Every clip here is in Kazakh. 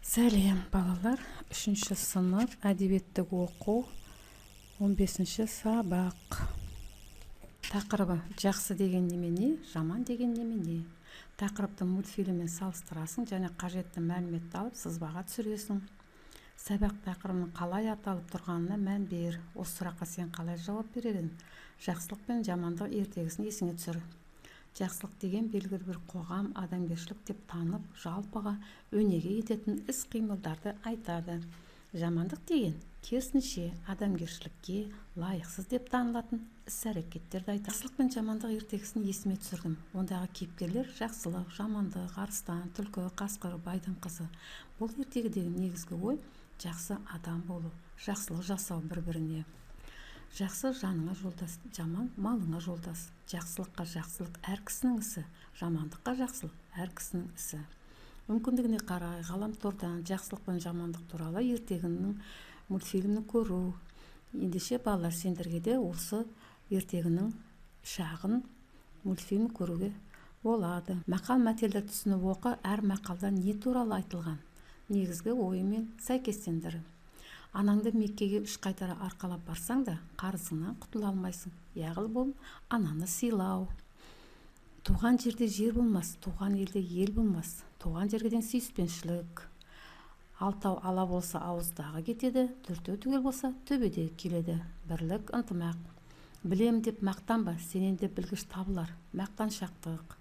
Сәлем, балалар. 3-ші сынып әдебиеттік оқу 15-ші сабақ. Тақырыбы жақсы деген немене, жаман деген немене. Тақырыпты мультфильммен салыстырасың және қажетті мәліметті алып сызбаға түсіресің. Сабақ тақырыбының қалай аталып тұрғанына мән бер. Осы сұраққа сен қалай жауап бередің? Жақсылық пен жамандық ертегісін есіңе түсір. Жақсылық деген белгілі бір қоғам адамгершілік деп танып, жалпыға өнеге ететін іс-қимылдарды айтады. Жамандық деген керісінше адамгершілікке лайықсыз деп танылатын іс-әрекеттерді айтады. Жақсылық пен жамандық ертегісін есіме түсірдім. Ондағы кейіпкерлер жақсылық, жамандық, арыстан, түлкі, қасқыр, байдың қызы. Бұл ертегідегі негізгі ой жақсы адам болу, жақсылық жасау бір-біріне. Жақсы жаныңа жолдас, жаман малыңа жолдас. Жақсылыққа жақсылық әр кісінің ісі, жамандыққа жақсылық әр кісінің ісі. Мүмкіндігіне қарай ғаламтордан жақсылық пен жамандық туралы ертегінің мультфильмін көру. Ендеше балалар, сендерге де осы ертегінің шағын мультфильм көруге болады. Мақал-мәтелді түсініп оқы, әр мақалда не туралы айтылған негізгі ойымен сәйкестендір. Анаңды Меккеге 3 қайтара арқалап барсаң да, қарызыңнан құтыла алмайсың. Яғни бұл ананы сыйлау. Туған жерде жер болмас, туған елде ел болмас. Туған жерге деген сүйіспеншілік. Алтау ала болса ауыздағы кетеді, төртеу түгел болса төбеде келеді. Бірлік, ынтымақ. Білем деп мақтанба, сенен де білгіш табылар. Мақтаншақтық.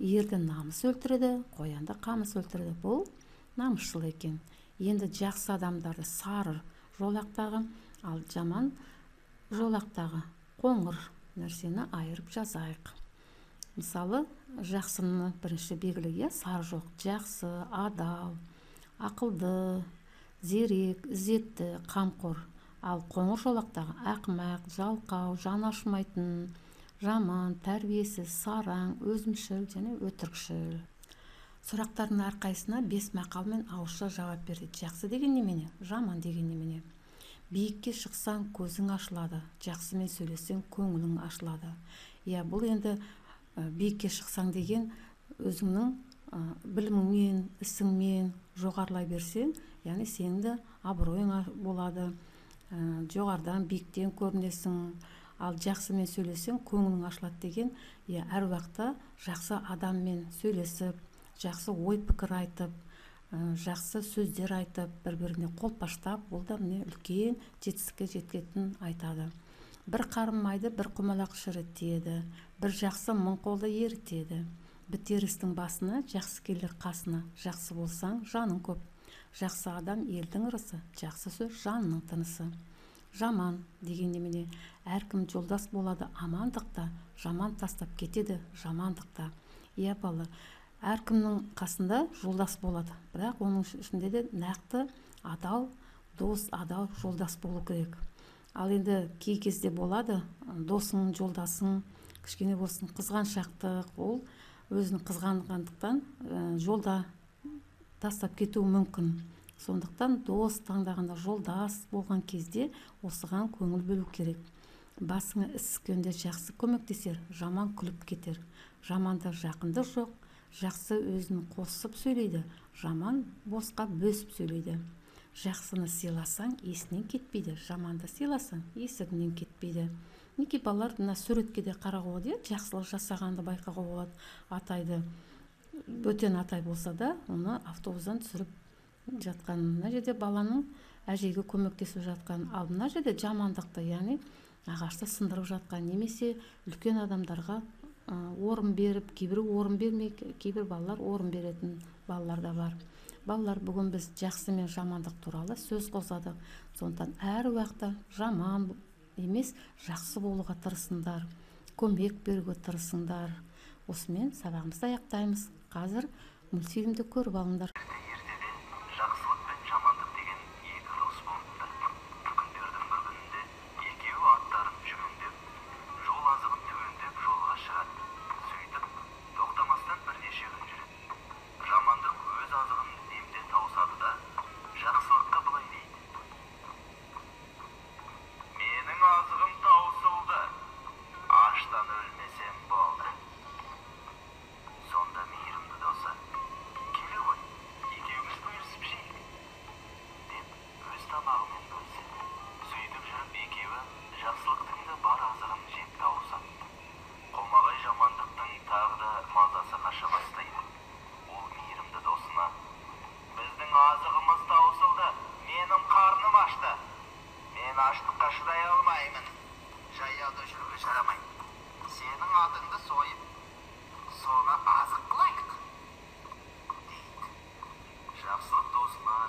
Ерді намыс өлтіреді, қоянды қамыс өлтіреді. Бұл намысшыл екен. Енді жақсы адамдарды сары жолақтағы, ал жаман жолақтағы қоңыр нәрсені айырып жазайық. Мысалы, жақсыны бірінші белгілі, сары жоқ, жақсы, адал, ақылды, зерек, ізетті, қамқор. Ал қоңыр жолақтағы ақымақ, жалқау, жан ашымайтын, жаман, тәрбиесіз, сараң, өзімшіл және өтірікшіл. Сұрақтардың әрқайсына 5 мақалмен ауызша жауап берді. Жақсы деген немене, жаман деген немене. Биікке шықсаң көзің ашылады, жақсымен сөйлесең көңілің ашылады. Бұл енді биікке шықсаң деген өзіңнің біліміңмен, ісіңмен жоғарылай берсең, яғни сенің де абыройың болады, жоғарыдан биіктен көрінесің. Ал жақсымен сөйлесең көңілің ашылады деген, әр уақытта жақсы адаммен сөйлесіп, жақсы ой пікір айтып, жақсы сөздер айтып, бір-біріне қолпаштап, бұл да міне үлкен жетістікке жеткенін айтады. Бір қарын майды бір құмалақ шірітеді, бір жақсы мың қолды ерітеді. Бітер істің басына, жақсы келер қасына. Жақсы болсаң, жаның көп. Жақсы адам елдің ырысы, жақсы сөз жанның тынысы. Жаман деген немене? Әркім жолдас болады амандықта, жаман тастап кетеді жамандықта. Бала, әркімнің қасында жолдас болады, бірақ оның ішінде де нақты адал дос, адал жолдас болу керек. Ал енді кей кезде болады, досың, жолдасың кішкене болсын қызғаншақтық, ол өзінің қызғанғандықтан жолда тастап кетуі мүмкін. Сондықтан дос таңдағанда, жолдас болған кезде осыған көңіл бөлу керек. Басыңа іс түскенде жақсы көмектесер, жаман күліп кетер. Жаманда жақынды жоқ, жақсы өзін қосып сөйлейді, жаман босқа бөсіп сөйлейді. Жақсыны сыйласаң, есінен кетпейді, жаманды сыйласаң, есігінен кетпейді. Неке балалар мына суретке де қарауға болады, жақсылық жасағанды байқауға болады. Атайды, бөтен атай болса да, оны автобустан түсіріп жатқан, мына жерде баланың әжеге көмектесіп жатқан, ал мына жерде жамандықты, яғни ағашты сындырып жатқан, немесе үлкен адамдарға орын беріп, кейбір орын бермей, кейбір балалар орын беретін балалар да бар. Балалар, бүгін біз жақсы мен жамандық туралы сөз қозғадық. Сондықтан әр уақытта жаман емес, жақсы болуға тырысыңдар, көмек беруге тырысыңдар. Осымен сабағымызды аяқтаймыз. Қазір мультфильмді көріп алыңдар. Жақсылық пен жамандық деген екі дос болыпты. Күндердің бір күнінде екеуі аттарын жүгендеп, жол азығын түгендеп жолға шығады. Сөйтіп, тоқтамастан бірнеше күн жүреді. Жамандық өз азығын іздеуде тауысады да, жақсылыққа былай дейді: менің азығым таусылды, аштан өлмесем болды. Сонда мейірімді досы: келе ғой, екеуміз бөлісіп жейік.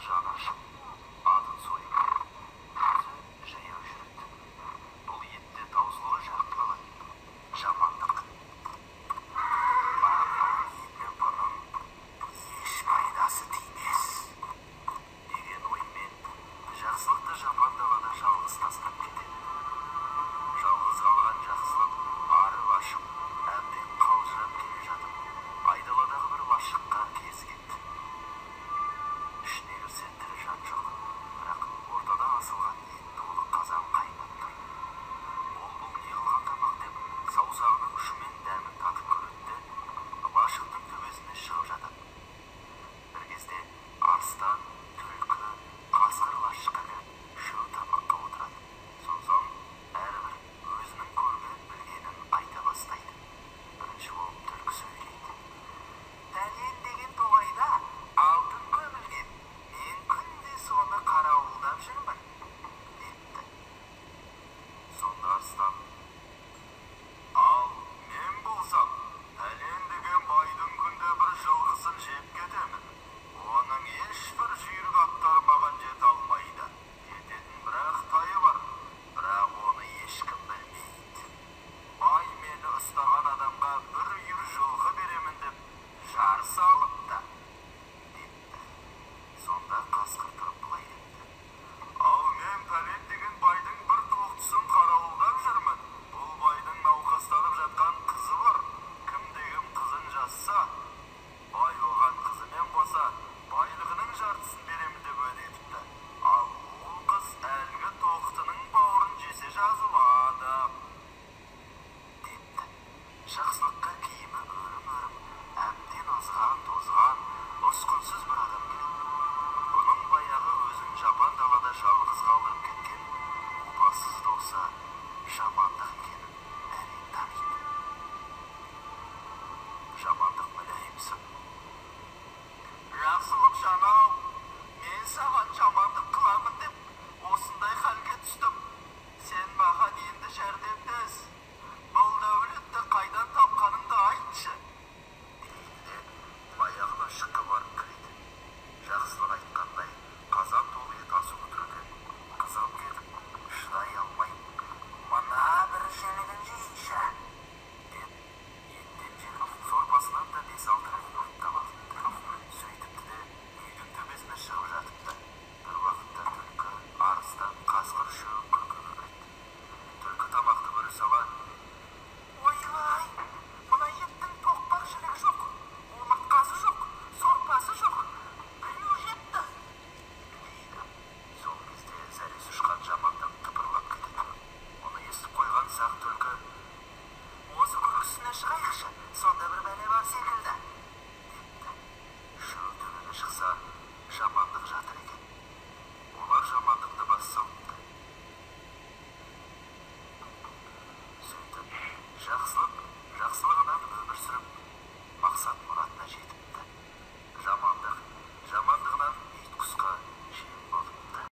жанашып атын сойып